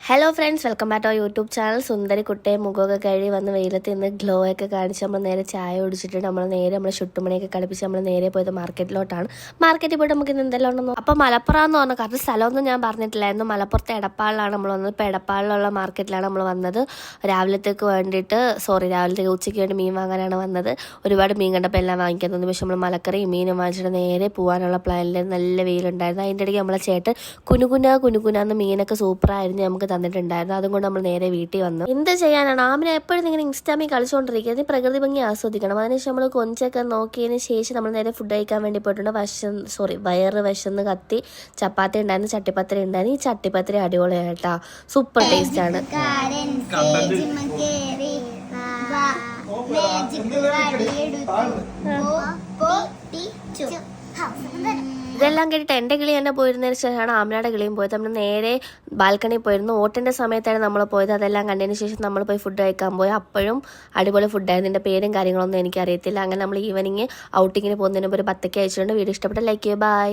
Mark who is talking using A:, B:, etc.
A: Hello friends, welcome back to YouTube channel. സുന്ദരി കുട്ടയെ മുഖമൊക്കെ കഴുകി വന്ന് വെയിലത്ത് നിന്ന് ഗ്ലോ ഒക്കെ കാണിച്ച് നമ്മൾ നേരെ ചായ കുടിച്ചിട്ട് നമ്മൾ ചുട്ടുമണിയൊക്കെ കളിപ്പിച്ച് നമ്മൾ നേരെ പോയത് മാർക്കറ്റിലോട്ടാണ്. മാർക്കറ്റിൽ പോയിട്ട് നമുക്ക് ഇന്ന് എന്തെല്ലാം ഉണ്ടെന്ന്. അപ്പോൾ മലപ്പുറം എന്ന് പറഞ്ഞാൽ കറക്റ്റ് സ്ഥലമൊന്നും ഞാൻ പറഞ്ഞിട്ടില്ലായിരുന്നു. മലപ്പുറത്തെ എടപ്പാളിലാണ് നമ്മൾ വന്നത്. ഇപ്പോൾ എടപ്പാളിലുള്ള മാർക്കറ്റിലാണ് നമ്മൾ വന്നത്. രാവിലത്തേക്ക് ഉച്ചയ്ക്ക് വേണ്ടി മീൻ വാങ്ങാനാണ് വന്നത്. ഒരുപാട് മീൻ കണ്ടപ്പോൾ എല്ലാം വാങ്ങിക്കാൻ തോന്നി. പക്ഷെ നമ്മൾ മലക്കറിയും മീനും വാങ്ങിച്ചിട്ട് നേരെ പോകാനുള്ള പ്ലാനിൽ നല്ല വെയിലുണ്ടായിരുന്നു. അതിൻ്റെ ഇടയ്ക്ക് നമ്മളെ ചേട്ടൻ കുനുകുനാന്ന് മീനൊക്കെ സൂപ്പറായിരുന്നു നമുക്ക് തന്നിട്ടുണ്ടായിരുന്നു. അതുകൊണ്ട് നമ്മൾ നേരെ വീട്ടിൽ വന്നു. എന്ത് ചെയ്യാനാണ്, ആമിനെ എപ്പോഴും ഇങ്ങനെ ഇൻസ്റ്റാമിൽ കളിച്ചുകൊണ്ടിരിക്കുക. നീ പ്രകൃതി ഭംഗി ആസ്വദിക്കണം. അതിനുശേഷം നമ്മൾ കൊഞ്ചൊക്കെ നോക്കിയതിന് ശേഷം നമ്മൾ നേരെ ഫുഡ് കഴിക്കാൻ വേണ്ടി പോയിട്ടുണ്ട്. വയറ് വിശന്ന് കത്തി. ചപ്പാത്തി ഉണ്ടായിരുന്നു, ചട്ടിപ്പത്തിരി ഉണ്ടായിരുന്നു. ഈ ചട്ടിപ്പത്തിരി അടിപൊളിയായിട്ടാ, സൂപ്പർ ടേസ്റ്റ് ആണ്. ഇതെല്ലാം കേട്ടിട്ട് എൻ്റെ കിളി തന്നെ പോയിരുന്നതിന് ശേഷമാണ് ആമിനയുടെ കിളിയും പോയത്. നമ്മൾ നേരെ ബാൽക്കണിയിൽ പോയിരുന്നു. ഓട്ടിൻ്റെ സമയത്താണ് നമ്മൾ പോയത്. അതെല്ലാം കണ്ടതിന് ശേഷം നമ്മൾ പോയി ഫുഡ് കഴിക്കാൻ പോയി. അപ്പോഴും അടിപൊളി ഫുഡായിരുന്നു. ഇതിൻ്റെ പേരും കാര്യങ്ങളൊന്നും എനിക്കറിയത്തില്ല. അങ്ങനെ നമ്മൾ ഈവനിങ് ഔട്ടിങ്ങിന് പോകുന്നതിന് മുമ്പ് ഒരു 10 അയച്ചിട്ടുണ്ട്. വീഡിയോ ഇഷ്ടപ്പെട്ട ലൈക്ക് ചെയ്യുക. ബൈ.